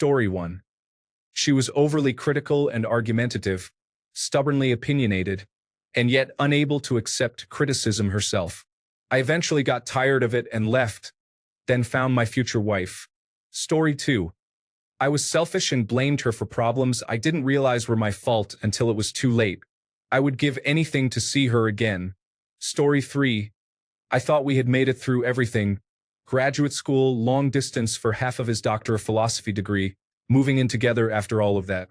Story 1. She was overly critical and argumentative, stubbornly opinionated, and yet unable to accept criticism herself. I eventually got tired of it and left, then found my future wife. Story 2. I was selfish and blamed her for problems I didn't realize were my fault until it was too late. I would give anything to see her again. Story 3. I thought we had made it through everything. Graduate school, long distance for half of his Doctor of Philosophy degree, moving in together after all of that.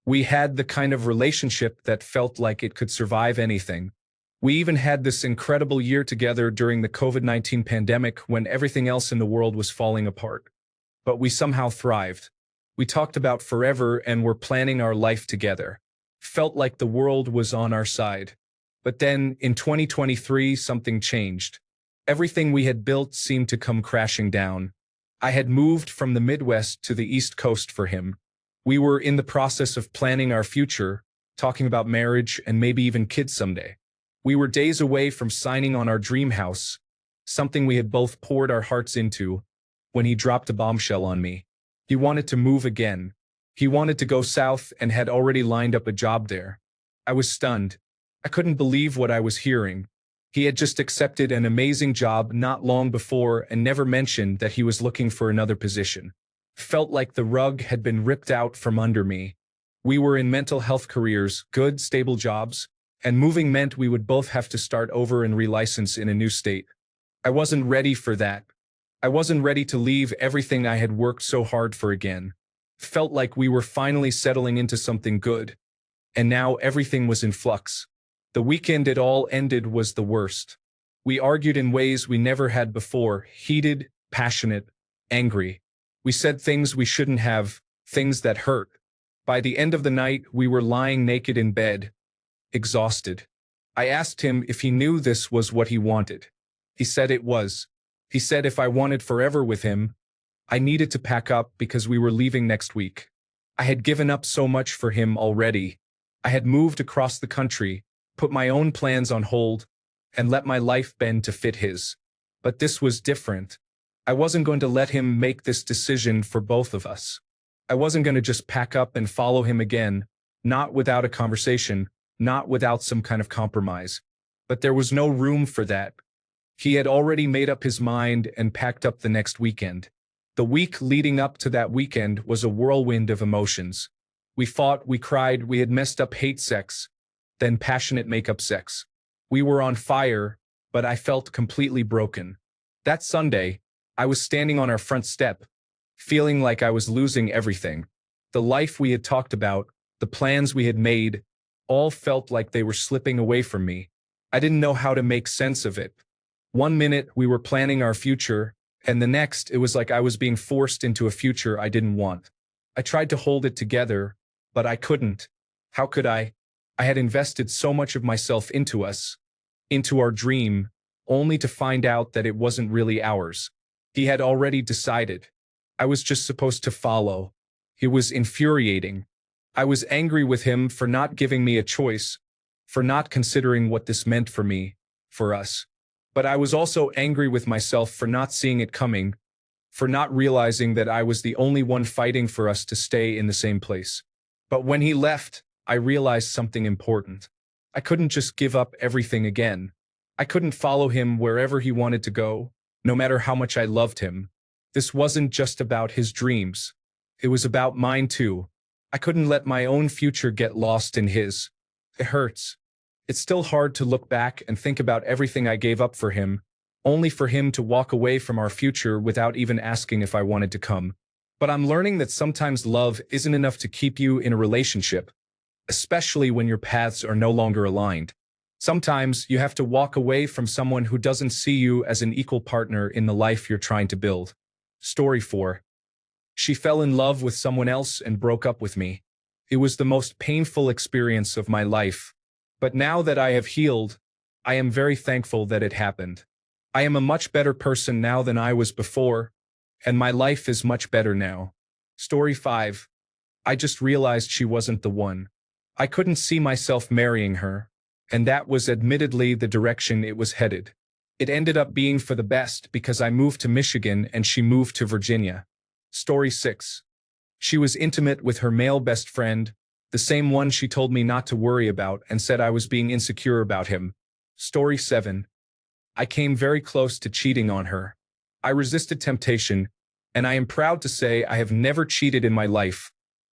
We had the kind of relationship that felt like it could survive anything. We even had this incredible year together during the COVID-19 pandemic when everything else in the world was falling apart. But we somehow thrived. We talked about forever and were planning our life together. Felt like the world was on our side. But then, in 2023, something changed. Everything we had built seemed to come crashing down. I had moved from the Midwest to the East Coast for him. We were in the process of planning our future, talking about marriage and maybe even kids someday. We were days away from signing on our dream house, something we had both poured our hearts into, when he dropped a bombshell on me. He wanted to move again. He wanted to go south and had already lined up a job there. I was stunned. I couldn't believe what I was hearing. He had just accepted an amazing job not long before and never mentioned that he was looking for another position. Felt like the rug had been ripped out from under me. We were in mental health careers, good, stable jobs, and moving meant we would both have to start over and relicense in a new state. I wasn't ready for that. I wasn't ready to leave everything I had worked so hard for again. Felt like we were finally settling into something good. And now everything was in flux. The weekend it all ended was the worst. We argued in ways we never had before, heated, passionate, angry. We said things we shouldn't have, things that hurt. By the end of the night, we were lying naked in bed, exhausted. I asked him if he knew this was what he wanted. He said it was. He said if I wanted forever with him, I needed to pack up because we were leaving next week. I had given up so much for him already. I had moved across the country, put my own plans on hold, and let my life bend to fit his. But this was different. I wasn't going to let him make this decision for both of us. I wasn't going to just pack up and follow him again, not without a conversation, not without some kind of compromise. But there was no room for that. He had already made up his mind and packed up the next weekend. The week leading up to that weekend was a whirlwind of emotions. We fought, we cried, we had messed up hate sex, then passionate makeup sex. We were on fire, but I felt completely broken. That Sunday, I was standing on our front step, feeling like I was losing everything. The life we had talked about, the plans we had made, all felt like they were slipping away from me. I didn't know how to make sense of it. One minute, we were planning our future, and the next, it was like I was being forced into a future I didn't want. I tried to hold it together, but I couldn't. How could I? I had invested so much of myself into us, into our dream, only to find out that it wasn't really ours. He had already decided. I was just supposed to follow. It was infuriating. I was angry with him for not giving me a choice, for not considering what this meant for me, for us. But I was also angry with myself for not seeing it coming, for not realizing that I was the only one fighting for us to stay in the same place. But when he left, I realized something important. I couldn't just give up everything again. I couldn't follow him wherever he wanted to go, no matter how much I loved him. This wasn't just about his dreams. It was about mine too. I couldn't let my own future get lost in his. It hurts. It's still hard to look back and think about everything I gave up for him, only for him to walk away from our future without even asking if I wanted to come. But I'm learning that sometimes love isn't enough to keep you in a relationship, especially when your paths are no longer aligned. Sometimes you have to walk away from someone who doesn't see you as an equal partner in the life you're trying to build. Story 4. She fell in love with someone else and broke up with me. It was the most painful experience of my life. But now that I have healed, I am very thankful that it happened. I am a much better person now than I was before, and my life is much better now. Story 5. I just realized she wasn't the one. I couldn't see myself marrying her, and that was admittedly the direction it was headed. It ended up being for the best because I moved to Michigan and she moved to Virginia. Story 6. She was intimate with her male best friend, the same one she told me not to worry about and said I was being insecure about him. Story 7. I came very close to cheating on her. I resisted temptation, and I am proud to say I have never cheated in my life,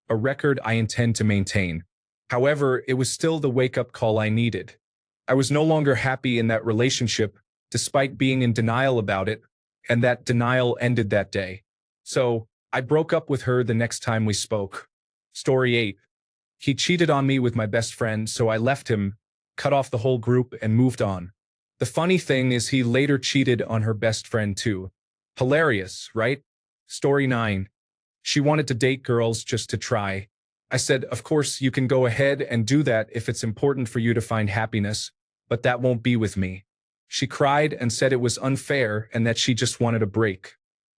a record I intend to maintain. However, it was still the wake-up call I needed. I was no longer happy in that relationship, despite being in denial about it, and that denial ended that day. So, I broke up with her the next time we spoke. Story 8. He cheated on me with my best friend, so I left him, cut off the whole group, and moved on. The funny thing is he later cheated on her best friend too. Hilarious, right? Story 9. She wanted to date girls just to try. I said, of course, you can go ahead and do that if it's important for you to find happiness, but that won't be with me. She cried and said it was unfair and that she just wanted a break.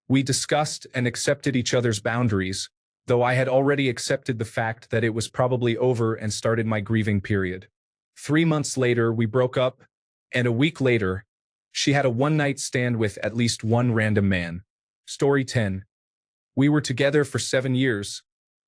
We discussed and accepted each other's boundaries, though I had already accepted the fact that it was probably over and started my grieving period. 3 months later, we broke up, and a week later, she had a one-night stand with at least one random man. Story 10. We were together for 7 years.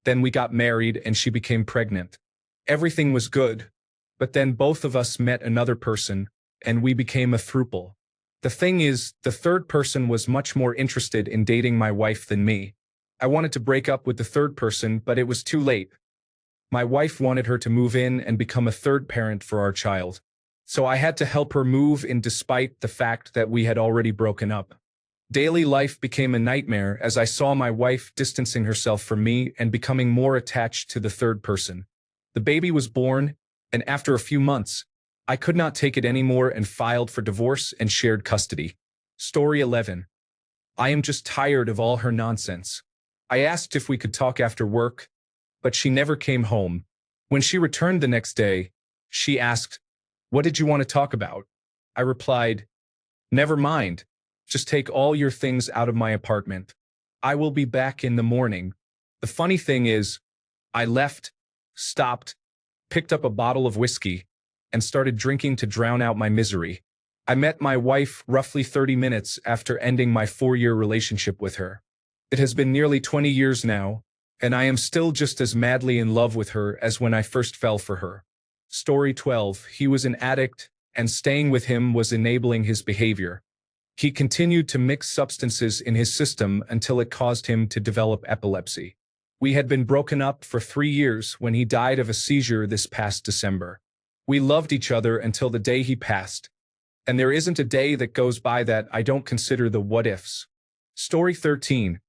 Then we got married and she became pregnant. Everything was good, but then both of us met another person, and we became a throuple. The thing is, the third person was much more interested in dating my wife than me. I wanted to break up with the third person, but it was too late. My wife wanted her to move in and become a third parent for our child. So I had to help her move in despite the fact that we had already broken up. Daily life became a nightmare as I saw my wife distancing herself from me and becoming more attached to the third person. The baby was born, and after a few months, I could not take it anymore and filed for divorce and shared custody. Story 11. I am just tired of all her nonsense. I asked if we could talk after work, but she never came home. When she returned the next day, she asked, "What did you want to talk about?" I replied, "Never mind. Just take all your things out of my apartment. I will be back in the morning." The funny thing is, I left, stopped, picked up a bottle of whiskey, and started drinking to drown out my misery. I met my wife roughly 30 minutes after ending my 4-year relationship with her. It has been nearly 20 years now, and I am still just as madly in love with her as when I first fell for her. Story 12. He was an addict, and staying with him was enabling his behavior. He continued to mix substances in his system until it caused him to develop epilepsy. We had been broken up for 3 years when he died of a seizure this past December. We loved each other until the day he passed, and there isn't a day that goes by that I don't consider the what-ifs. Story 13.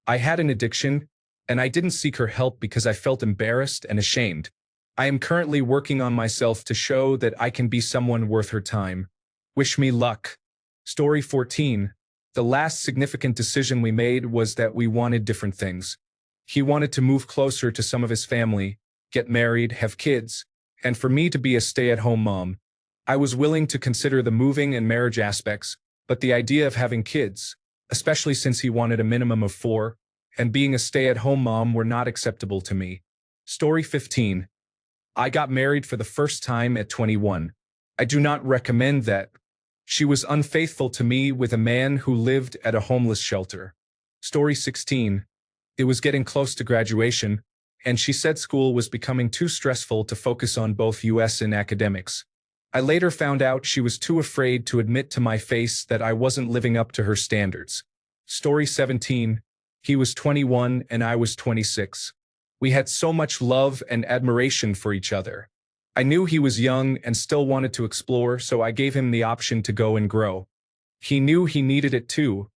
I had an addiction, and I didn't seek her help because I felt embarrassed and ashamed. I am currently working on myself to show that I can be someone worth her time. Wish me luck. Story 14. The last significant decision we made was that we wanted different things. He wanted to move closer to some of his family, get married, have kids, and for me to be a stay-at-home mom. I was willing to consider the moving and marriage aspects, but the idea of having kids, especially since he wanted a minimum of 4, and being a stay-at-home mom were not acceptable to me. Story 15. I got married for the first time at 21. I do not recommend that. She was unfaithful to me with a man who lived at a homeless shelter. Story 16. It was getting close to graduation, and she said school was becoming too stressful to focus on both US and academics. I later found out she was too afraid to admit to my face that I wasn't living up to her standards. Story 17. He was 21 and I was 26. We had so much love and admiration for each other. I knew he was young and still wanted to explore, so I gave him the option to go and grow. He knew he needed it too.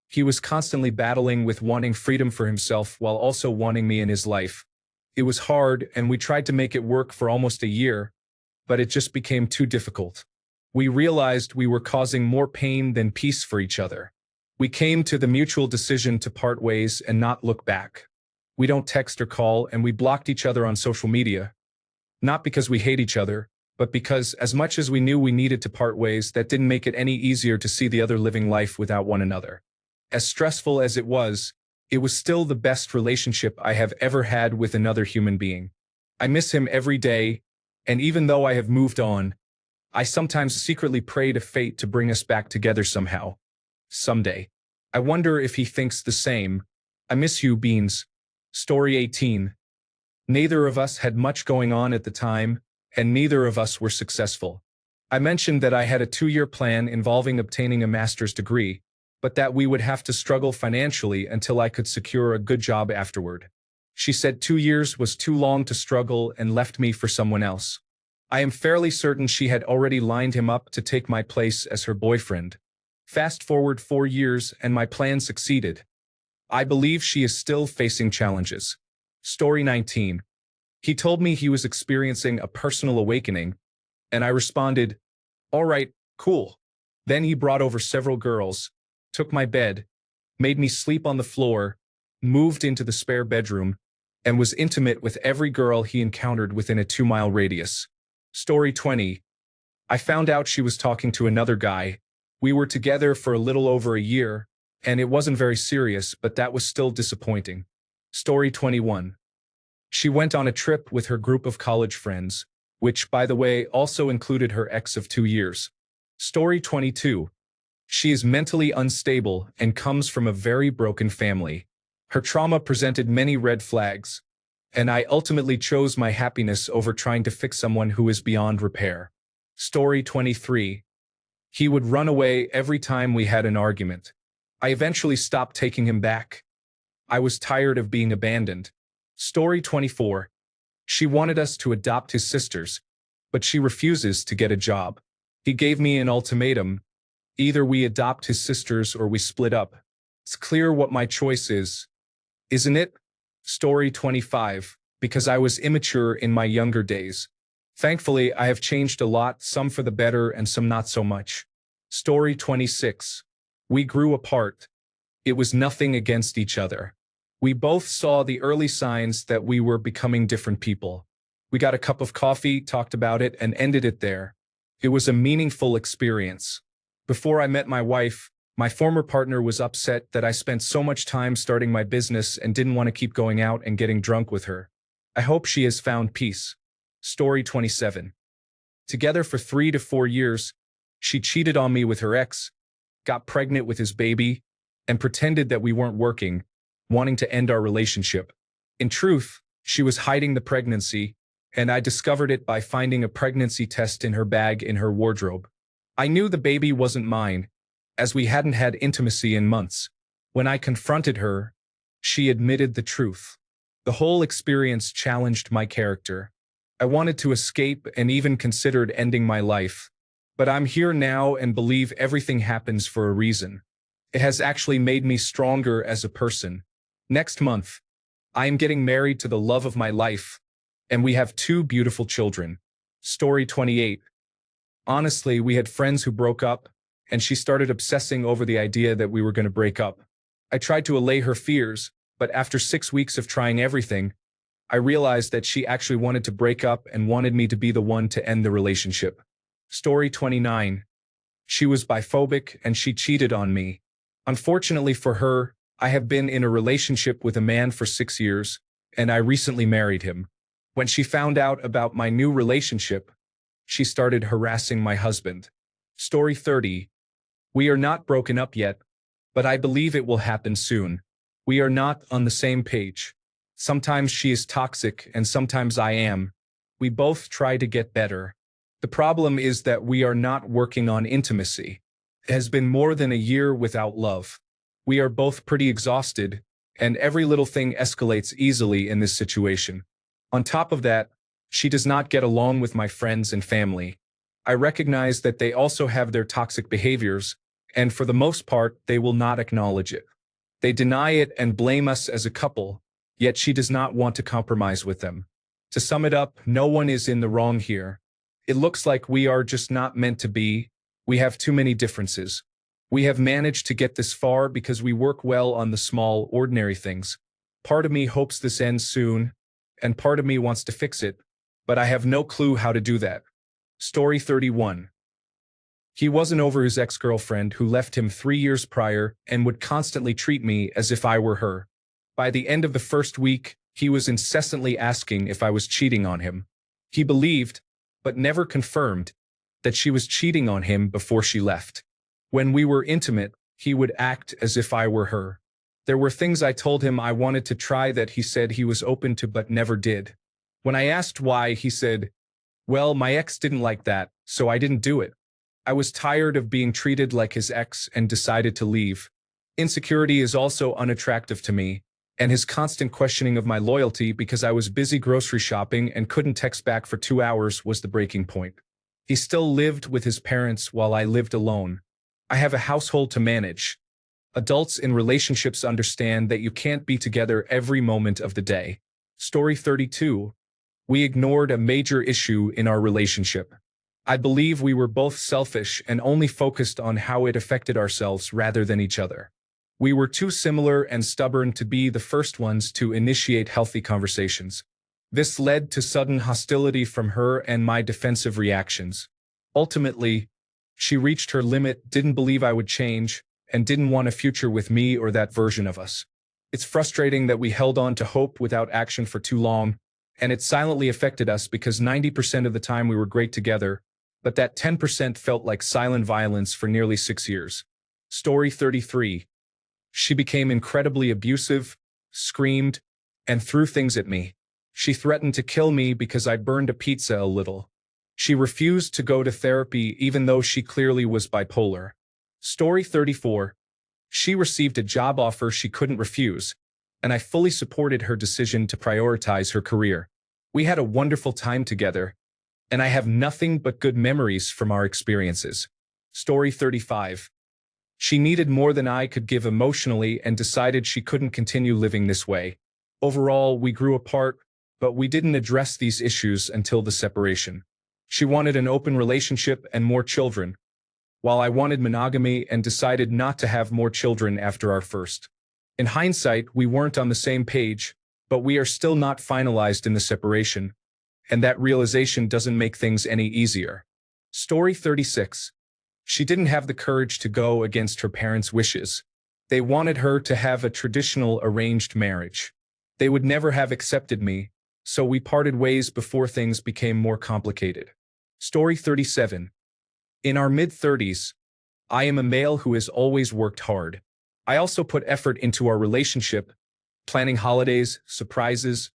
He was constantly battling with wanting freedom for himself while also wanting me in his life. It was hard, and we tried to make it work for almost a year, but it just became too difficult. We realized we were causing more pain than peace for each other. We came to the mutual decision to part ways and not look back. We don't text or call, and we blocked each other on social media. Not because we hate each other, but because as much as we knew we needed to part ways, that didn't make it any easier to see the other living life without one another. As stressful as it was still the best relationship I have ever had with another human being. I miss him every day, and even though I have moved on, I sometimes secretly pray to fate to bring us back together somehow. Someday. I wonder if he thinks the same. I miss you, Beans. Story 18. Neither of us had much going on at the time, and neither of us were successful. I mentioned that I had a 2-year plan involving obtaining a master's degree, but that we would have to struggle financially until I could secure a good job afterward. She said 2 years was too long to struggle and left me for someone else. I am fairly certain she had already lined him up to take my place as her boyfriend. Fast forward 4 years and my plan succeeded. I believe she is still facing challenges. Story 19. He told me he was experiencing a personal awakening, and I responded, "All right, cool." Then he brought over several girls, took my bed, made me sleep on the floor, moved into the spare bedroom, and was intimate with every girl he encountered within a 2-mile radius. Story 20. I found out she was talking to another guy. We were together for a little over a year, and it wasn't very serious, but that was still disappointing. Story 21. She went on a trip with her group of college friends, which, by the way, also included her ex of 2 years. Story 22. She is mentally unstable and comes from a very broken family. Her trauma presented many red flags, and I ultimately chose my happiness over trying to fix someone who is beyond repair. Story 23. He would run away every time we had an argument. I eventually stopped taking him back. I was tired of being abandoned. Story 24. She wanted us to adopt his sisters, but she refuses to get a job. He gave me an ultimatum. Either we adopt his sisters or we split up. It's clear what my choice is, isn't it? Story 25. Because I was immature in my younger days. Thankfully, I have changed a lot, some for the better and some not so much. Story 26. We grew apart. It was nothing against each other. We both saw the early signs that we were becoming different people. We got a cup of coffee, talked about it, and ended it there. It was a meaningful experience. Before I met my wife, my former partner was upset that I spent so much time starting my business and didn't want to keep going out and getting drunk with her. I hope she has found peace. Story 27. Together for 3 to 4 years, she cheated on me with her ex, got pregnant with his baby, and pretended that we weren't working, wanting to end our relationship. In truth, she was hiding the pregnancy, and I discovered it by finding a pregnancy test in her bag in her wardrobe. I knew the baby wasn't mine, as we hadn't had intimacy in months. When I confronted her, she admitted the truth. The whole experience challenged my character. I wanted to escape and even considered ending my life. But I'm here now and believe everything happens for a reason. It has actually made me stronger as a person. Next month, I am getting married to the love of my life, and we have 2 beautiful children. Story 28. Honestly, we had friends who broke up, and she started obsessing over the idea that we were going to break up. I tried to allay her fears, but after 6 weeks of trying everything, I realized that she actually wanted to break up and wanted me to be the one to end the relationship. Story 29. She was biphobic and she cheated on me. Unfortunately for her, I have been in a relationship with a man for 6 years, and I recently married him. When she found out about my new relationship, she started harassing my husband. Story 30. We are not broken up yet, but I believe it will happen soon. We are not on the same page. Sometimes she is toxic and sometimes I am. We both try to get better. The problem is that we are not working on intimacy. It has been more than a year without love. We are both pretty exhausted, and every little thing escalates easily in this situation. On top of that, she does not get along with my friends and family. I recognize that they also have their toxic behaviors, and for the most part, they will not acknowledge it. They deny it and blame us as a couple, yet she does not want to compromise with them. To sum it up, no one is in the wrong here. It looks like we are just not meant to be. We have too many differences. We have managed to get this far because we work well on the small, ordinary things. Part of me hopes this ends soon, and part of me wants to fix it, but I have no clue how to do that. Story 31. He wasn't over his ex-girlfriend who left him 3 years prior and would constantly treat me as if I were her. By the end of the first week, he was incessantly asking if I was cheating on him. He believed, but never confirmed, that she was cheating on him before she left. When we were intimate, he would act as if I were her. There were things I told him I wanted to try that he said he was open to but never did. When I asked why, he said, "Well, my ex didn't like that, so I didn't do it." I was tired of being treated like his ex and decided to leave. Insecurity is also unattractive to me, and his constant questioning of my loyalty because I was busy grocery shopping and couldn't text back for 2 hours was the breaking point. He still lived with his parents while I lived alone. I have a household to manage. Adults in relationships understand that you can't be together every moment of the day. Story 32. We ignored a major issue in our relationship. I believe we were both selfish and only focused on how it affected ourselves rather than each other. We were too similar and stubborn to be the first ones to initiate healthy conversations. This led to sudden hostility from her and my defensive reactions. Ultimately, she reached her limit, didn't believe I would change, and didn't want a future with me or that version of us. It's frustrating that we held on to hope without action for too long, and it silently affected us because 90% of the time we were great together, but that 10% felt like silent violence for nearly 6 years. Story 33. She became incredibly abusive, screamed, and threw things at me. She threatened to kill me because I burned a pizza a little. She refused to go to therapy even though she clearly was bipolar. Story 34. She received a job offer she couldn't refuse, and I fully supported her decision to prioritize her career. We had a wonderful time together, and I have nothing but good memories from our experiences. Story 35. She needed more than I could give emotionally and decided she couldn't continue living this way. Overall, we grew apart, but we didn't address these issues until the separation. She wanted an open relationship and more children, while I wanted monogamy and decided not to have more children after our first. In hindsight, we weren't on the same page, but we are still not finalized in the separation, and that realization doesn't make things any easier. Story 36. She didn't have the courage to go against her parents' wishes. They wanted her to have a traditional arranged marriage. They would never have accepted me, so we parted ways before things became more complicated. Story 37. In our mid-30s, I am a male who has always worked hard. I also put effort into our relationship, planning holidays, surprises,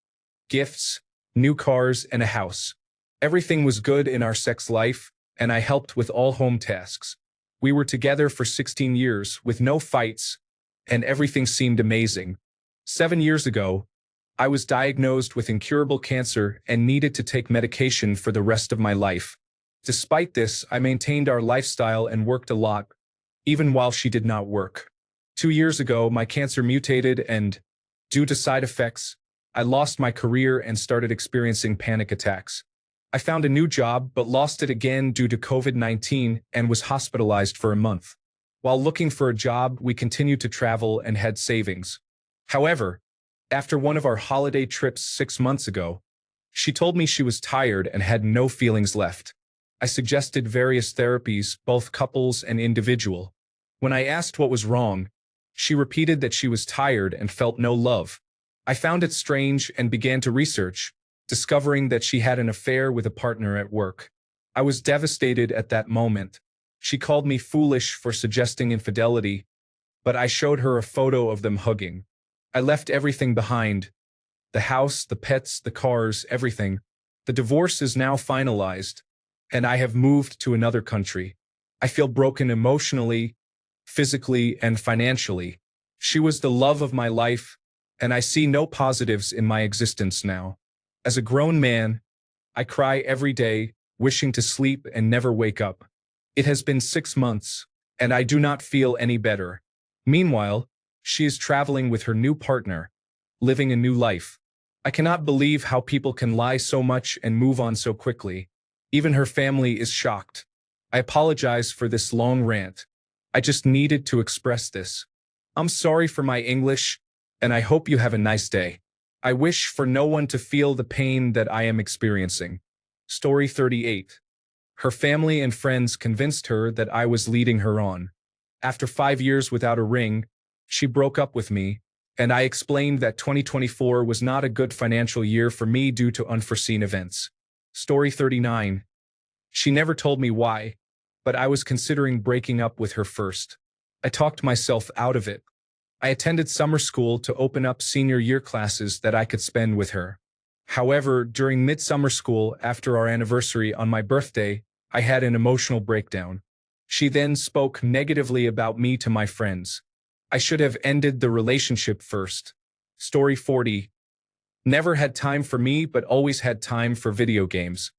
gifts, new cars, and a house. Everything was good in our sex life, and I helped with all home tasks. We were together for 16 years with no fights, and everything seemed amazing. 7 years ago, I was diagnosed with incurable cancer and needed to take medication for the rest of my life. Despite this, I maintained our lifestyle and worked a lot, even while she did not work. 2 years ago, my cancer mutated and, due to side effects, I lost my career and started experiencing panic attacks. I found a new job but lost it again due to COVID-19 and was hospitalized for a month. While looking for a job, we continued to travel and had savings. However, after one of our holiday trips 6 months ago, she told me she was tired and had no feelings left. I suggested various therapies, both couples and individual. When I asked what was wrong, she repeated that she was tired and felt no love. I found it strange and began to research, discovering that she had an affair with a partner at work. I was devastated at that moment. She called me foolish for suggesting infidelity, but I showed her a photo of them hugging. I left everything behind. The house, the pets, the cars, everything. The divorce is now finalized, and I have moved to another country. I feel broken emotionally, physically, and financially. She was the love of my life, and I see no positives in my existence now. As a grown man, I cry every day, wishing to sleep and never wake up. It has been 6 months, and I do not feel any better. Meanwhile, she is traveling with her new partner, living a new life. I cannot believe how people can lie so much and move on so quickly. Even her family is shocked. I apologize for this long rant. I just needed to express this. I'm sorry for my English, and I hope you have a nice day. I wish for no one to feel the pain that I am experiencing. Story 38. Her family and friends convinced her that I was leading her on. After 5 years without a ring, she broke up with me, and I explained that 2024 was not a good financial year for me due to unforeseen events. Story 39. She never told me why, but I was considering breaking up with her first. I talked myself out of it. I attended summer school to open up senior year classes that I could spend with her. However, during midsummer school, after our anniversary on my birthday, I had an emotional breakdown. She then spoke negatively about me to my friends. I should have ended the relationship first. Story 40. Never had time for me, but always had time for video games.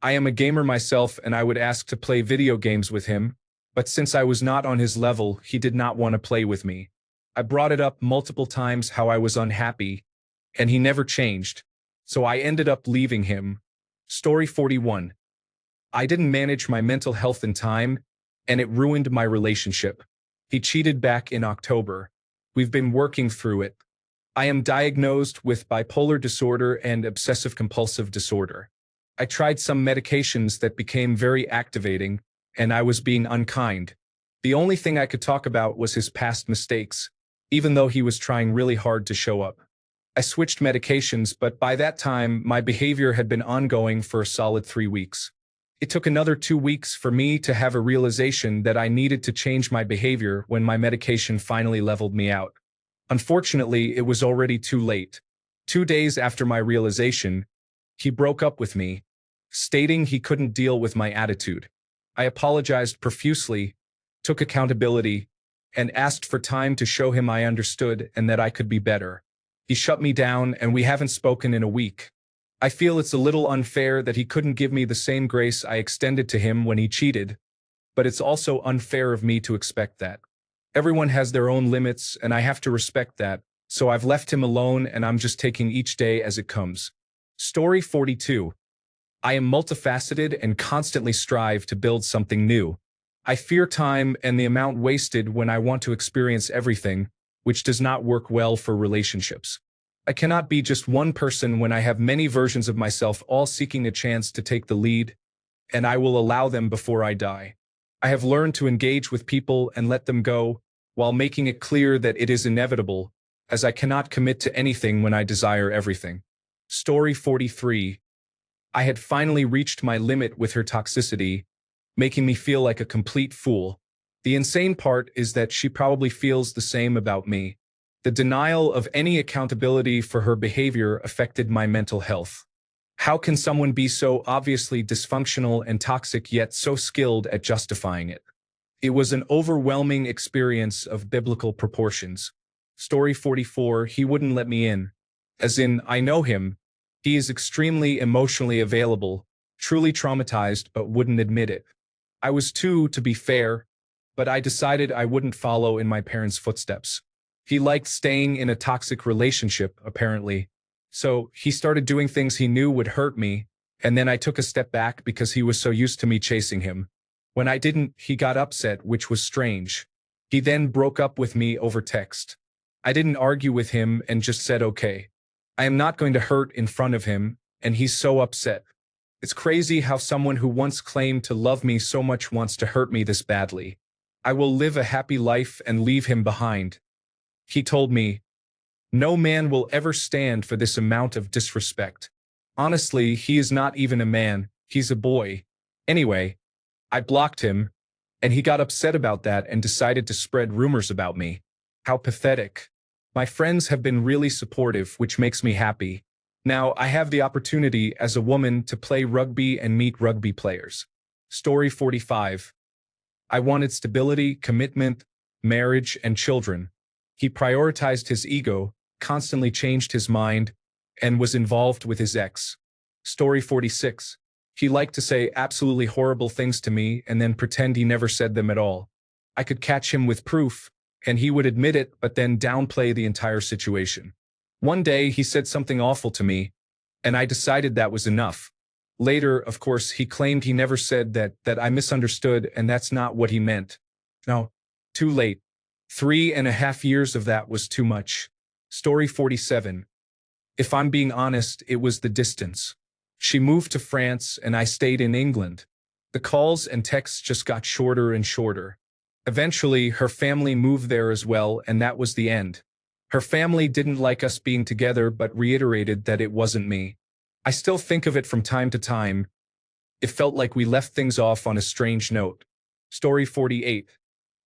I am a gamer myself, and I would ask to play video games with him, but since I was not on his level, he did not want to play with me. I brought it up multiple times how I was unhappy, and he never changed, so I ended up leaving him. Story 41. I didn't manage my mental health in time, and it ruined my relationship. He cheated back in October. We've been working through it. I am diagnosed with bipolar disorder and obsessive-compulsive disorder. I tried some medications that became very activating, and I was being unkind. The only thing I could talk about was his past mistakes, even though he was trying really hard to show up. I switched medications, but by that time, my behavior had been ongoing for a solid 3 weeks. It took another 2 weeks for me to have a realization that I needed to change my behavior when my medication finally leveled me out. Unfortunately, it was already too late. 2 days after my realization, he broke up with me, stating he couldn't deal with my attitude. I apologized profusely, took accountability, and asked for time to show him I understood and that I could be better. He shut me down, and we haven't spoken in a week. I feel it's a little unfair that he couldn't give me the same grace I extended to him when he cheated, but it's also unfair of me to expect that. Everyone has their own limits, and I have to respect that, so I've left him alone and I'm just taking each day as it comes. Story 42. I am multifaceted and constantly strive to build something new. I fear time and the amount wasted when I want to experience everything, which does not work well for relationships. I cannot be just one person when I have many versions of myself all seeking a chance to take the lead, and I will allow them before I die. I have learned to engage with people and let them go, while making it clear that it is inevitable, as I cannot commit to anything when I desire everything. Story 43. I had finally reached my limit with her toxicity, making me feel like a complete fool. The insane part is that she probably feels the same about me. The denial of any accountability for her behavior affected my mental health. How can someone be so obviously dysfunctional and toxic yet so skilled at justifying it? It was an overwhelming experience of biblical proportions. Story 44. He wouldn't let me in. As in, I know him. He is extremely emotionally available, truly traumatized, but wouldn't admit it. I was too, to be fair, but I decided I wouldn't follow in my parents' footsteps. He liked staying in a toxic relationship, apparently. So he started doing things he knew would hurt me, and then I took a step back because he was so used to me chasing him. When I didn't, he got upset, which was strange. He then broke up with me over text. I didn't argue with him and just said okay. I am not going to hurt in front of him, and he's so upset. It's crazy how someone who once claimed to love me so much wants to hurt me this badly. I will live a happy life and leave him behind. He told me, no man will ever stand for this amount of disrespect. Honestly, he is not even a man, he's a boy. Anyway, I blocked him, and he got upset about that and decided to spread rumors about me. How pathetic. My friends have been really supportive, which makes me happy. Now I have the opportunity as a woman to play rugby and meet rugby players. Story 45. I wanted stability, commitment, marriage, and children. He prioritized his ego, constantly changed his mind, and was involved with his ex. Story 46. He liked to say absolutely horrible things to me and then pretend he never said them at all. I could catch him with proof, and he would admit it but then downplay the entire situation. One day he said something awful to me, and I decided that was enough. Later, of course, he claimed he never said that I misunderstood and that's not what he meant. No, too late. 3.5 years of that was too much. Story 47. If I'm being honest, it was the distance. She moved to France and I stayed in England. The calls and texts just got shorter and shorter. Eventually, her family moved there as well, and that was the end. Her family didn't like us being together but reiterated that it wasn't me. I still think of it from time to time. It felt like we left things off on a strange note. Story 48.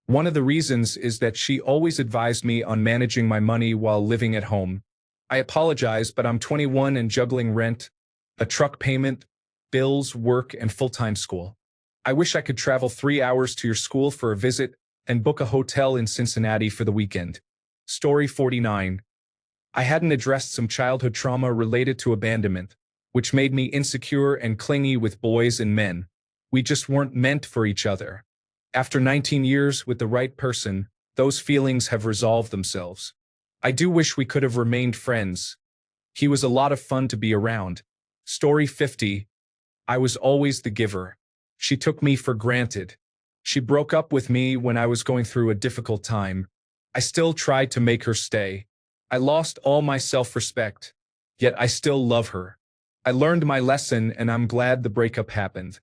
One of the reasons is that she always advised me on managing my money while living at home. I apologize, but I'm 21 and juggling rent, a truck payment, bills, work, and full-time school. I wish I could travel 3 hours to your school for a visit and book a hotel in Cincinnati for the weekend. Story 49. I hadn't addressed some childhood trauma related to abandonment, which made me insecure and clingy with boys and men. We just weren't meant for each other. After 19 years with the right person, those feelings have resolved themselves. I do wish we could have remained friends. He was a lot of fun to be around. Story 50. I was always the giver. She took me for granted. She broke up with me when I was going through a difficult time. I still tried to make her stay. I lost all my self-respect, yet I still love her. I learned my lesson and I'm glad the breakup happened.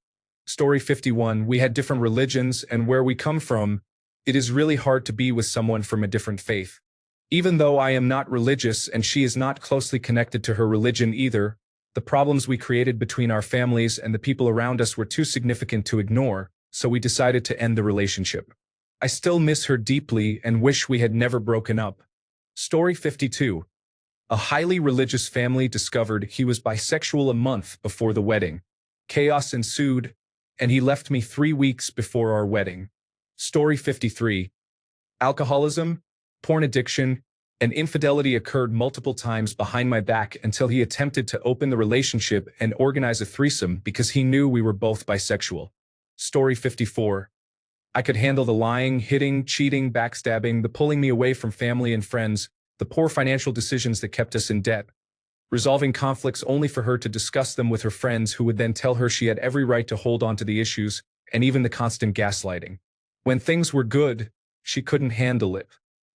Story 51. We had different religions, and where we come from, it is really hard to be with someone from a different faith. Even though I am not religious and she is not closely connected to her religion either, the problems we created between our families and the people around us were too significant to ignore, so we decided to end the relationship. I still miss her deeply and wish we had never broken up. Story 52. A highly religious family discovered he was bisexual a month before the wedding. Chaos ensued, and he left me 3 weeks before our wedding. Story 53. Alcoholism, porn addiction, and infidelity occurred multiple times behind my back until he attempted to open the relationship and organize a threesome because he knew we were both bisexual. Story 54. I could handle the lying, hitting, cheating, backstabbing, the pulling me away from family and friends, the poor financial decisions that kept us in debt, resolving conflicts only for her to discuss them with her friends who would then tell her she had every right to hold on to the issues, and even the constant gaslighting. When things were good, she couldn't handle it.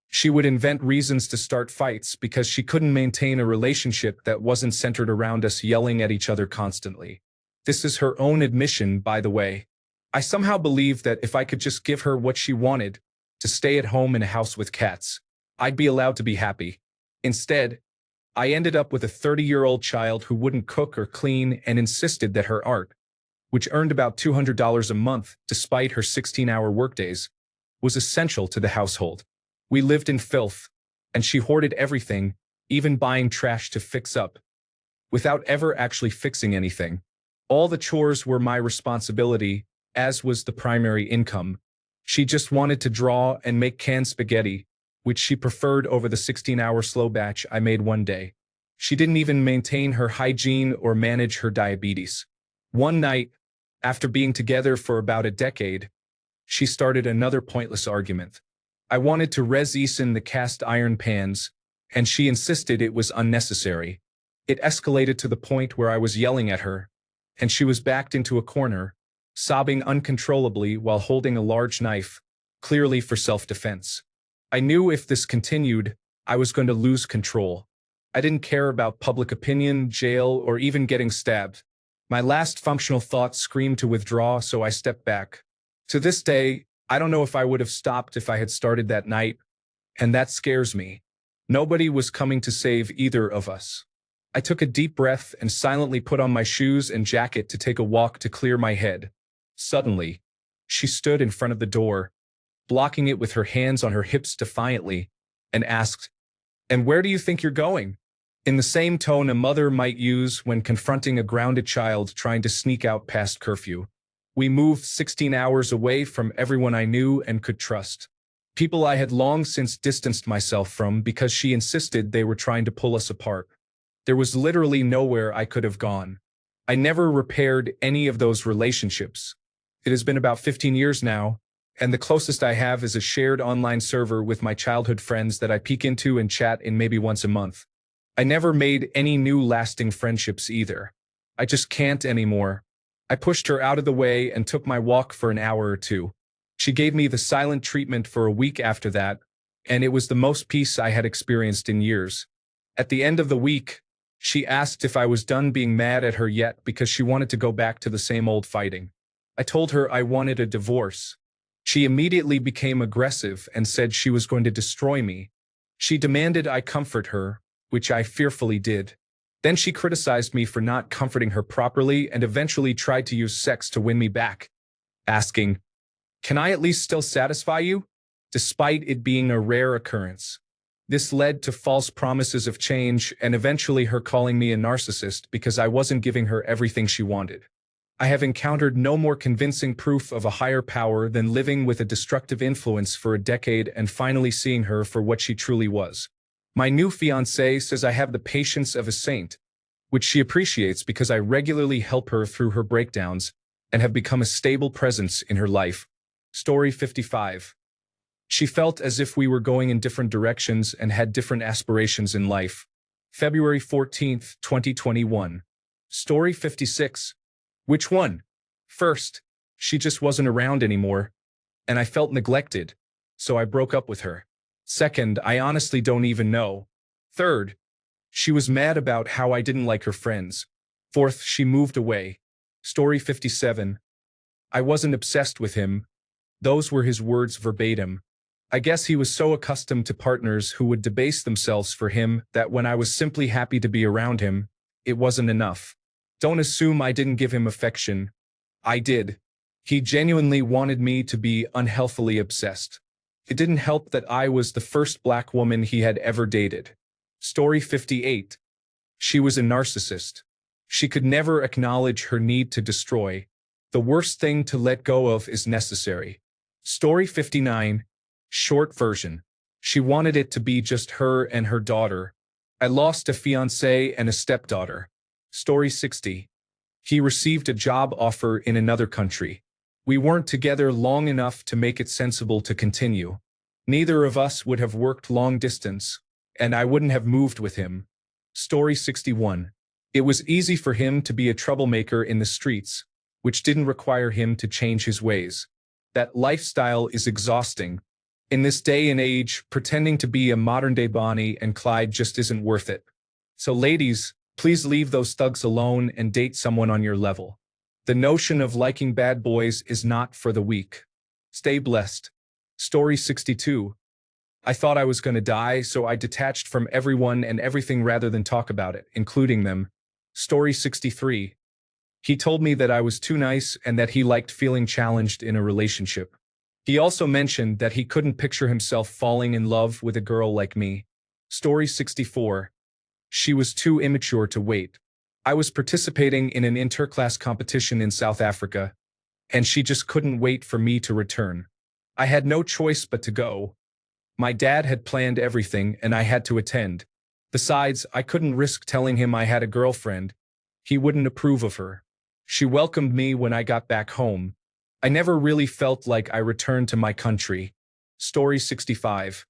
She would invent reasons to start fights because she couldn't maintain a relationship that wasn't centered around us yelling at each other constantly. This is her own admission, by the way. I somehow believed that if I could just give her what she wanted, to stay at home in a house with cats, I'd be allowed to be happy. Instead, I ended up with a 30-year-old child who wouldn't cook or clean and insisted that her art, which earned about $200 a month despite her 16-hour workdays, was essential to the household. We lived in filth, and she hoarded everything, even buying trash to fix up, without ever actually fixing anything. All the chores were my responsibility, as was the primary income. She just wanted to draw and make canned spaghetti, which she preferred over the 16-hour slow batch I made one day. She didn't even maintain her hygiene or manage her diabetes. One night, after being together for about a decade, she started another pointless argument. I wanted to reseason the cast iron pans, and she insisted it was unnecessary. It escalated to the point where I was yelling at her, and she was backed into a corner, sobbing uncontrollably while holding a large knife, clearly for self-defense. I knew if this continued, I was going to lose control. I didn't care about public opinion, jail, or even getting stabbed. My last functional thought screamed to withdraw, so I stepped back. To this day, I don't know if I would have stopped if I had started that night, and that scares me. Nobody was coming to save either of us. I took a deep breath and silently put on my shoes and jacket to take a walk to clear my head. Suddenly, she stood in front of the door, blocking it with her hands on her hips defiantly, and asked, "And where do you think you're going?" In the same tone a mother might use when confronting a grounded child trying to sneak out past curfew. We moved 16 hours away from everyone I knew and could trust. People I had long since distanced myself from because she insisted they were trying to pull us apart. There was literally nowhere I could have gone. I never repaired any of those relationships. It has been about 15 years now, and the closest I have is a shared online server with my childhood friends that I peek into and chat in maybe once a month. I never made any new lasting friendships either. I just can't anymore. I pushed her out of the way and took my walk for an hour or two. She gave me the silent treatment for a week after that, and it was the most peace I had experienced in years. At the end of the week, she asked if I was done being mad at her yet because she wanted to go back to the same old fighting. I told her I wanted a divorce. She immediately became aggressive and said she was going to destroy me. She demanded I comfort her, which I fearfully did. Then she criticized me for not comforting her properly and eventually tried to use sex to win me back, asking, "Can I at least still satisfy you?" despite it being a rare occurrence. This led to false promises of change and eventually her calling me a narcissist because I wasn't giving her everything she wanted. I have encountered no more convincing proof of a higher power than living with a destructive influence for a decade and finally seeing her for what she truly was. My new fiancé says I have the patience of a saint, which she appreciates because I regularly help her through her breakdowns and have become a stable presence in her life. Story 55. She felt as if we were going in different directions and had different aspirations in life. February 14, 2021. Story 56. Which one? First, she just wasn't around anymore, and I felt neglected, so I broke up with her. Second, I honestly don't even know. Third, she was mad about how I didn't like her friends. Fourth, she moved away. Story 57. I wasn't obsessed with him. Those were his words verbatim. I guess he was so accustomed to partners who would debase themselves for him that when I was simply happy to be around him, it wasn't enough. Don't assume I didn't give him affection. I did. He genuinely wanted me to be unhealthily obsessed. It didn't help that I was the first black woman he had ever dated. Story 58. She was a narcissist. She could never acknowledge her need to destroy. The worst thing to let go of is necessary. Story 59. Short version. She wanted it to be just her and her daughter. I lost a fiancé and a stepdaughter. Story 60. He received a job offer in another country. We weren't together long enough to make it sensible to continue. Neither of us would have worked long distance, and I wouldn't have moved with him. Story 61. It was easy for him to be a troublemaker in the streets, which didn't require him to change his ways. That lifestyle is exhausting. In this day and age, pretending to be a modern-day Bonnie and Clyde just isn't worth it. So ladies, please leave those thugs alone and date someone on your level. The notion of liking bad boys is not for the weak. Stay blessed. Story 62. I thought I was going to die, so I detached from everyone and everything rather than talk about it, including them. Story 63. He told me that I was too nice and that he liked feeling challenged in a relationship. He also mentioned that he couldn't picture himself falling in love with a girl like me. Story 64. She was too immature to wait. I was participating in an interclass competition in South Africa, and she just couldn't wait for me to return. I had no choice but to go. My dad had planned everything, and I had to attend. Besides, I couldn't risk telling him I had a girlfriend. He wouldn't approve of her. She welcomed me when I got back home. I never really felt like I returned to my country. Story 65.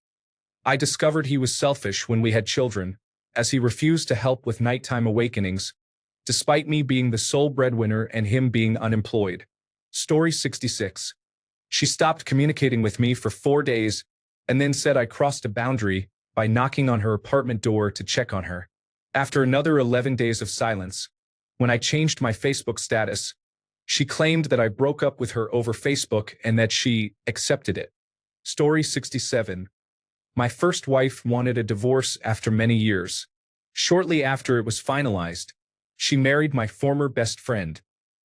I discovered he was selfish when we had children, as he refused to help with nighttime awakenings, despite me being the sole breadwinner and him being unemployed. Story 66. She stopped communicating with me for 4 days and then said I crossed a boundary by knocking on her apartment door to check on her. After another 11 days of silence, when I changed my Facebook status, she claimed that I broke up with her over Facebook and that she accepted it. Story 67. My first wife wanted a divorce after many years. Shortly after it was finalized, she married my former best friend,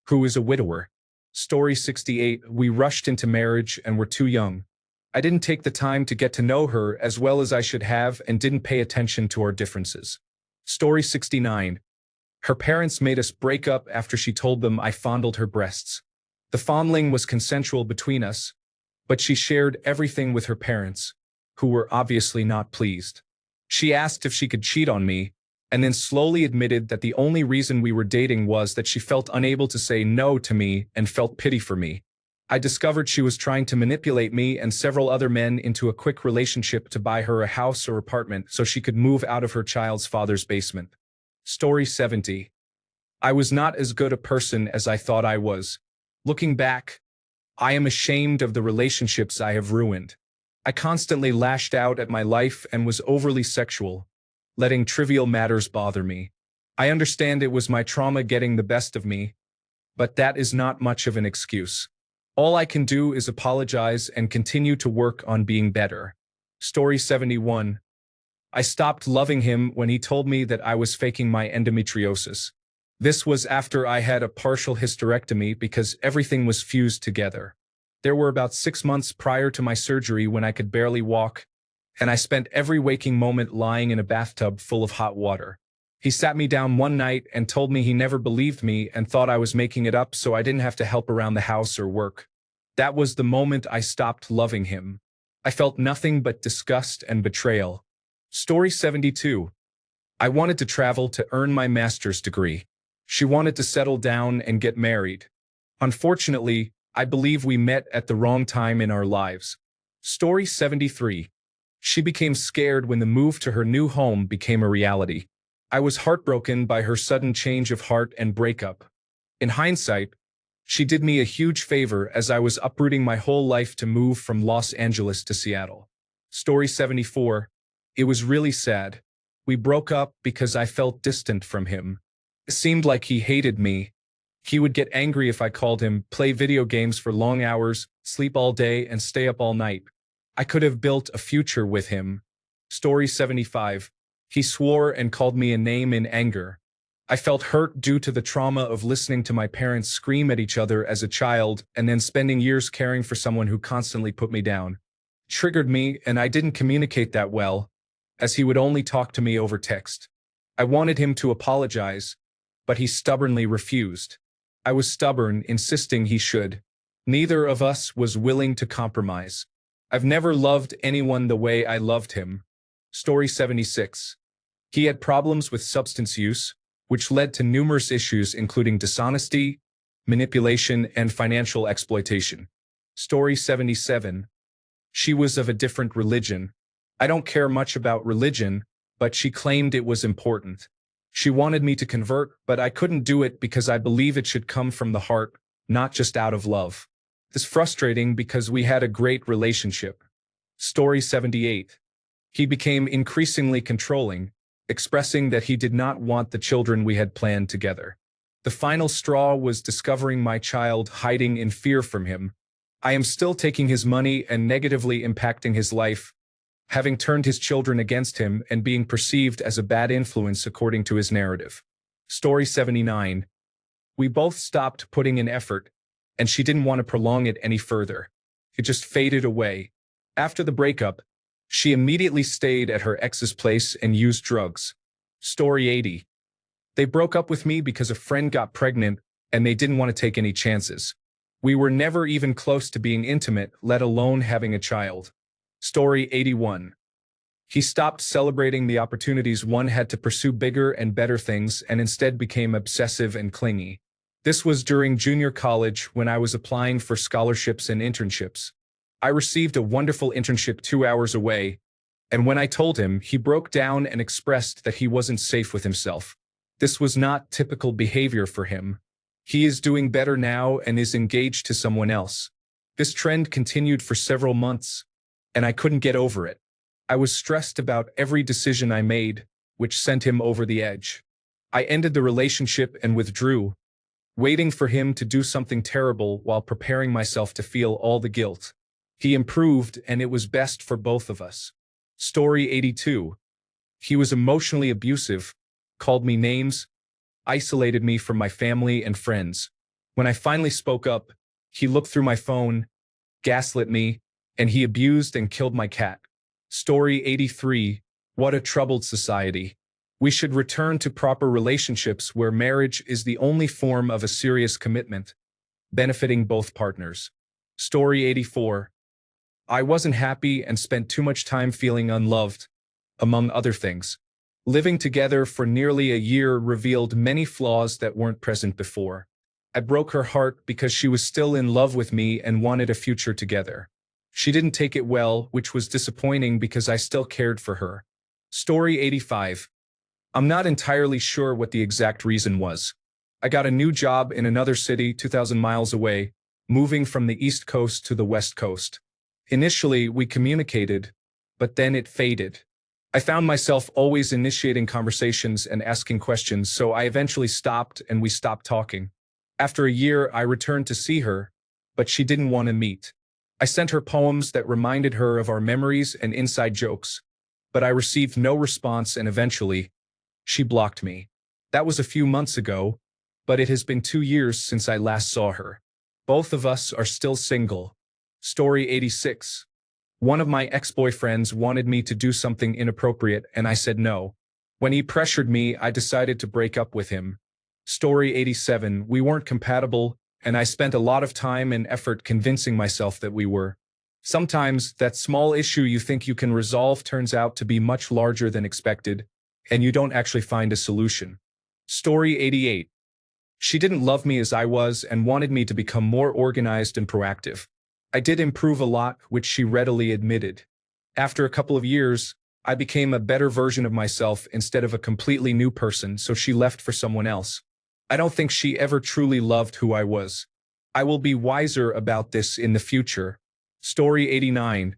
who is a widower. Story 68. We rushed into marriage and were too young. I didn't take the time to get to know her as well as I should have and didn't pay attention to our differences. Story 69. Her parents made us break up after she told them I fondled her breasts. The fondling was consensual between us, but she shared everything with her parents, who were obviously not pleased. She asked if she could cheat on me, and then slowly admitted that the only reason we were dating was that she felt unable to say no to me and felt pity for me. I discovered she was trying to manipulate me and several other men into a quick relationship to buy her a house or apartment so she could move out of her child's father's basement. Story 70. I was not as good a person as I thought I was. Looking back, I am ashamed of the relationships I have ruined. I constantly lashed out at my life and was overly sexual, letting trivial matters bother me. I understand it was my trauma getting the best of me, but that is not much of an excuse. All I can do is apologize and continue to work on being better. Story 71. I stopped loving him when he told me that I was faking my endometriosis. This was after I had a partial hysterectomy because everything was fused together. There were about 6 months prior to my surgery when I could barely walk, and I spent every waking moment lying in a bathtub full of hot water. He sat me down one night and told me he never believed me and thought I was making it up so I didn't have to help around the house or work. That was the moment I stopped loving him. I felt nothing but disgust and betrayal. Story 72. I wanted to travel to earn my master's degree. She wanted to settle down and get married. Unfortunately, I believe we met at the wrong time in our lives. Story 73. She became scared when the move to her new home became a reality. I was heartbroken by her sudden change of heart and breakup. In hindsight, she did me a huge favor as I was uprooting my whole life to move from Los Angeles to Seattle. Story 74. It was really sad. We broke up because I felt distant from him. It seemed like he hated me. He would get angry if I called him, play video games for long hours, sleep all day, and stay up all night. I could have built a future with him. Story 75. He swore and called me a name in anger. I felt hurt due to the trauma of listening to my parents scream at each other as a child and then spending years caring for someone who constantly put me down. Triggered me, and I didn't communicate that well, as he would only talk to me over text. I wanted him to apologize, but he stubbornly refused. I was stubborn, insisting he should. Neither of us was willing to compromise. I've never loved anyone the way I loved him. Story 76. He had problems with substance use, which led to numerous issues including dishonesty, manipulation, and financial exploitation. Story 77. She was of a different religion. I don't care much about religion, but she claimed it was important. She wanted me to convert, but I couldn't do it because I believe it should come from the heart, not just out of love. It's frustrating because we had a great relationship. Story 78. He became increasingly controlling, expressing that he did not want the children we had planned together. The final straw was discovering my child hiding in fear from him. I am still taking his money and negatively impacting his life, having turned his children against him and being perceived as a bad influence according to his narrative. Story 79. We both stopped putting in effort, and she didn't want to prolong it any further. It just faded away. After the breakup, she immediately stayed at her ex's place and used drugs. Story 80. They broke up with me because a friend got pregnant and they didn't want to take any chances. We were never even close to being intimate, let alone having a child. Story 81. He stopped celebrating the opportunities one had to pursue bigger and better things and instead became obsessive and clingy. This was during junior college when I was applying for scholarships and internships. I received a wonderful internship 2 hours away, and when I told him, he broke down and expressed that he wasn't safe with himself. This was not typical behavior for him. He is doing better now and is engaged to someone else. This trend continued for several months, and I couldn't get over it. I was stressed about every decision I made, which sent him over the edge. I ended the relationship and withdrew, waiting for him to do something terrible while preparing myself to feel all the guilt. He improved, and it was best for both of us. Story 82. He was emotionally abusive, called me names, isolated me from my family and friends. When I finally spoke up, he looked through my phone, gaslit me, and he abused and killed my cat. Story 83. What a troubled society. We should return to proper relationships where marriage is the only form of a serious commitment, benefiting both partners. Story 84. I wasn't happy and spent too much time feeling unloved, among other things. Living together for nearly a year revealed many flaws that weren't present before. I broke her heart because she was still in love with me and wanted a future together. She didn't take it well, which was disappointing because I still cared for her. Story 85. I'm not entirely sure what the exact reason was. I got a new job in another city 2,000 miles away, moving from the East Coast to the West Coast. Initially, we communicated, but then it faded. I found myself always initiating conversations and asking questions, so I eventually stopped and we stopped talking. After a year, I returned to see her, but she didn't want to meet. I sent her poems that reminded her of our memories and inside jokes, but I received no response and eventually, she blocked me. That was a few months ago, but it has been 2 years since I last saw her. Both of us are still single. Story 86. One of my ex-boyfriends wanted me to do something inappropriate and I said no. When he pressured me, I decided to break up with him. Story 87. We weren't compatible, and I spent a lot of time and effort convincing myself that we were. Sometimes, that small issue you think you can resolve turns out to be much larger than expected, and you don't actually find a solution. Story 88. She didn't love me as I was and wanted me to become more organized and proactive. I did improve a lot, which she readily admitted. After a couple of years, I became a better version of myself instead of a completely new person, so she left for someone else. I don't think she ever truly loved who I was. I will be wiser about this in the future. Story 89.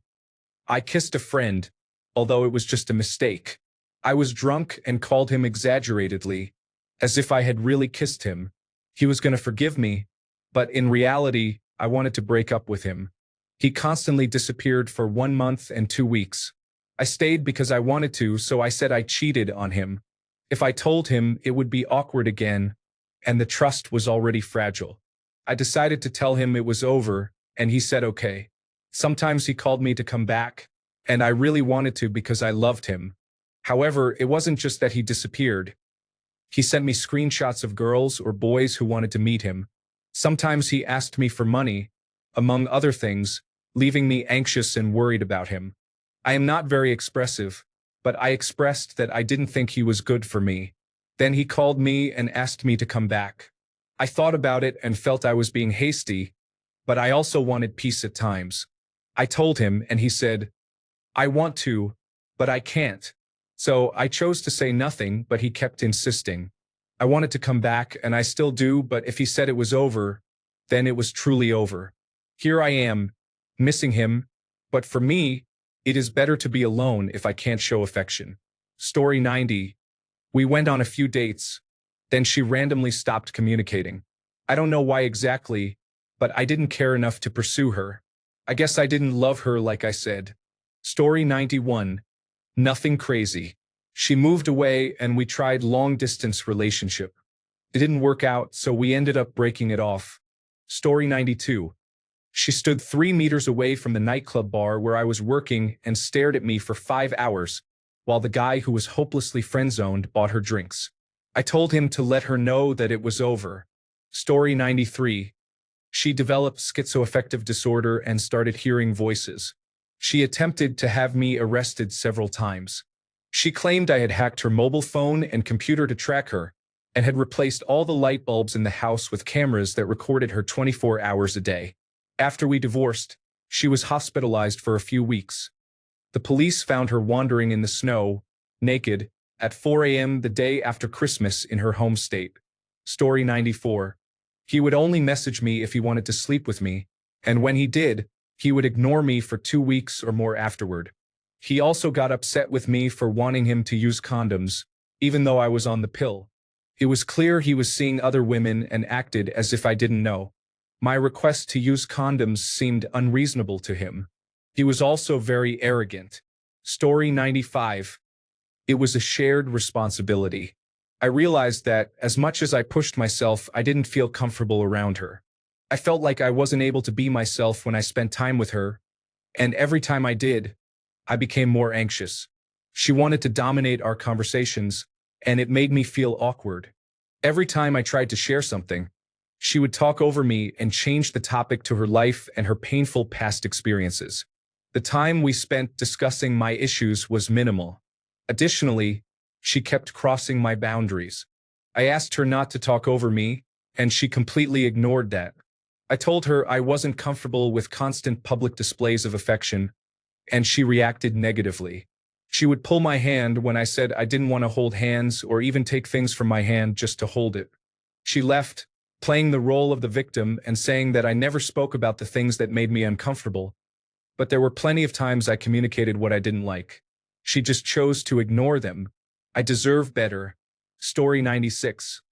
I kissed a friend, although it was just a mistake. I was drunk and called him exaggeratedly, as if I had really kissed him. He was going to forgive me, but in reality, I wanted to break up with him. He constantly disappeared for 1 month and 2 weeks. I stayed because I wanted to, so I said I cheated on him. If I told him, it would be awkward again, and the trust was already fragile. I decided to tell him it was over, and he said okay. Sometimes he called me to come back, and I really wanted to because I loved him. However, it wasn't just that he disappeared. He sent me screenshots of girls or boys who wanted to meet him. Sometimes he asked me for money, among other things, leaving me anxious and worried about him. I am not very expressive, but I expressed that I didn't think he was good for me. Then he called me and asked me to come back. I thought about it and felt I was being hasty, but I also wanted peace at times. I told him and he said, I want to, but I can't. So I chose to say nothing, but he kept insisting. I wanted to come back and I still do, but if he said it was over, then it was truly over. Here I am, missing him, but for me, it is better to be alone if I can't show affection. Story 90. We went on a few dates, then she randomly stopped communicating. I don't know why exactly, but I didn't care enough to pursue her. I guess I didn't love her like I said. Story 91. Nothing crazy. She moved away and we tried long-distance relationship. It didn't work out, so we ended up breaking it off. Story 92. She stood 3 meters away from the nightclub bar where I was working and stared at me for 5 hours, while the guy who was hopelessly friend-zoned bought her drinks. I told him to let her know that it was over. Story 93. She developed schizoaffective disorder and started hearing voices. She attempted to have me arrested several times. She claimed I had hacked her mobile phone and computer to track her, and had replaced all the light bulbs in the house with cameras that recorded her 24 hours a day. After we divorced, she was hospitalized for a few weeks. The police found her wandering in the snow, naked, at 4 a.m. the day after Christmas in her home state. Story 94. He would only message me if he wanted to sleep with me, and when he did, he would ignore me for 2 weeks or more afterward. He also got upset with me for wanting him to use condoms, even though I was on the pill. It was clear he was seeing other women and acted as if I didn't know. My request to use condoms seemed unreasonable to him. He was also very arrogant. Story 95. It was a shared responsibility. I realized that, as much as I pushed myself, I didn't feel comfortable around her. I felt like I wasn't able to be myself when I spent time with her, and every time I did, I became more anxious. She wanted to dominate our conversations, and it made me feel awkward. Every time I tried to share something, she would talk over me and change the topic to her life and her painful past experiences. The time we spent discussing my issues was minimal. Additionally, she kept crossing my boundaries. I asked her not to talk over me, and she completely ignored that. I told her I wasn't comfortable with constant public displays of affection, and she reacted negatively. She would pull my hand when I said I didn't want to hold hands or even take things from my hand just to hold it. She left, playing the role of the victim and saying that I never spoke about the things that made me uncomfortable. But there were plenty of times I communicated what I didn't like. She just chose to ignore them. I deserve better. Story 96.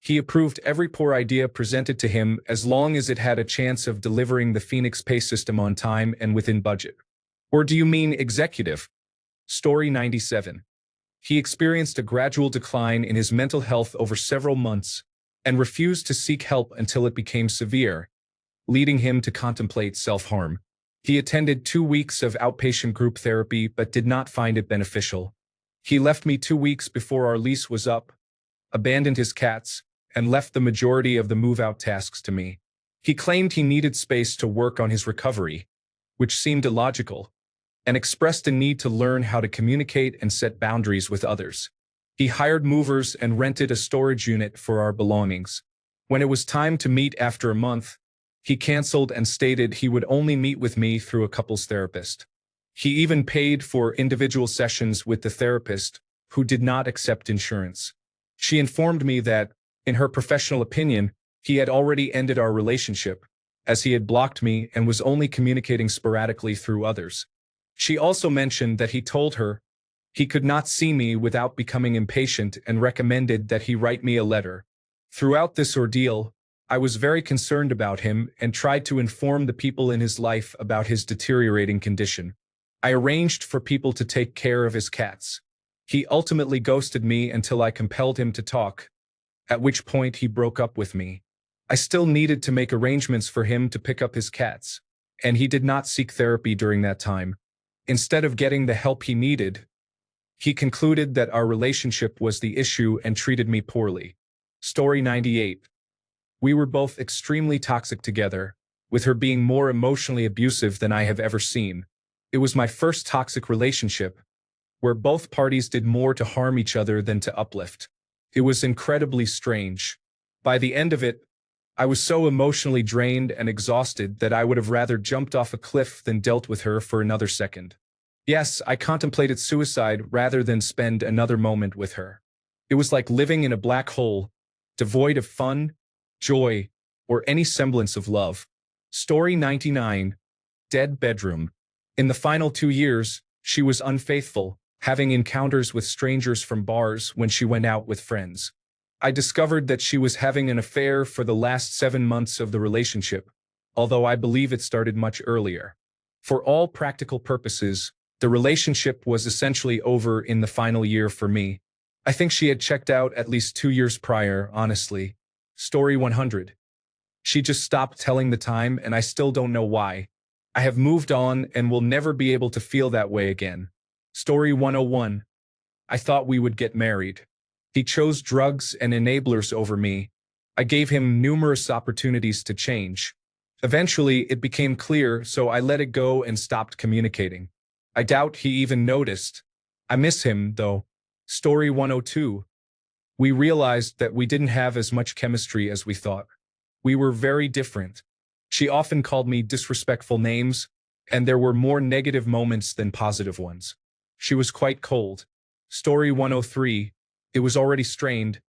He approved every poor idea presented to him as long as it had a chance of delivering the Phoenix pay system on time and within budget. Or do you mean executive? Story 97. He experienced a gradual decline in his mental health over several months and refused to seek help until it became severe, leading him to contemplate self-harm. He attended 2 weeks of outpatient group therapy but did not find it beneficial. He left me 2 weeks before our lease was up, abandoned his cats, and left the majority of the move-out tasks to me. He claimed he needed space to work on his recovery, which seemed illogical, and expressed a need to learn how to communicate and set boundaries with others. He hired movers and rented a storage unit for our belongings. When it was time to meet after a month, he canceled and stated he would only meet with me through a couples therapist. He even paid for individual sessions with the therapist, who did not accept insurance. She informed me that, in her professional opinion, he had already ended our relationship, as he had blocked me and was only communicating sporadically through others. She also mentioned that he told her he could not see me without becoming impatient and recommended that he write me a letter. Throughout this ordeal, I was very concerned about him and tried to inform the people in his life about his deteriorating condition. I arranged for people to take care of his cats. He ultimately ghosted me until I compelled him to talk, at which point he broke up with me. I still needed to make arrangements for him to pick up his cats, and he did not seek therapy during that time. Instead of getting the help he needed, he concluded that our relationship was the issue and treated me poorly. Story 98. We were both extremely toxic together, with her being more emotionally abusive than I have ever seen. It was my first toxic relationship, where both parties did more to harm each other than to uplift. It was incredibly strange. By the end of it, I was so emotionally drained and exhausted that I would have rather jumped off a cliff than dealt with her for another second. Yes, I contemplated suicide rather than spend another moment with her. It was like living in a black hole, devoid of fun, joy, or any semblance of love. Story 99. Dead bedroom. In the final 2 years, she was unfaithful, having encounters with strangers from bars when she went out with friends. I discovered that she was having an affair for the last 7 months of the relationship, although I believe it started much earlier. For all practical purposes, the relationship was essentially over in the final year for me. I think she had checked out at least 2 years prior, honestly. Story 100. She just stopped telling the time and I still don't know why. I have moved on and will never be able to feel that way again. Story 101. I thought we would get married. He chose drugs and enablers over me. I gave him numerous opportunities to change. Eventually, it became clear, so I let it go and stopped communicating. I doubt he even noticed. I miss him, though. Story 102. We realized that we didn't have as much chemistry as we thought. We were very different. She often called me disrespectful names, and there were more negative moments than positive ones. She was quite cold. Story 103. It was already strained,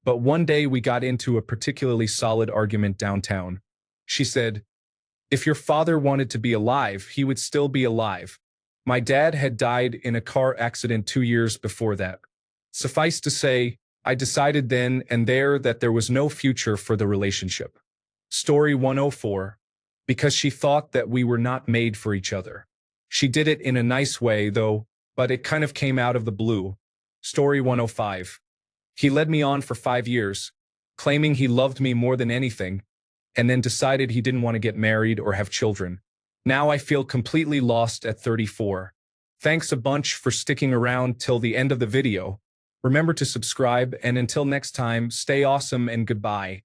but one day we got into a particularly solid argument downtown. She said, "If your father wanted to be alive, he would still be alive. My dad had died in a car accident 2 years before that. Suffice to say, I decided then and there that there was no future for the relationship." Story 104. Because she thought that we were not made for each other. She did it in a nice way, though, but it kind of came out of the blue. Story 105. He led me on for 5 years, claiming he loved me more than anything, and then decided he didn't want to get married or have children. Now I feel completely lost at 34. Thanks a bunch for sticking around till the end of the video. Remember to subscribe, and until next time, stay awesome and goodbye.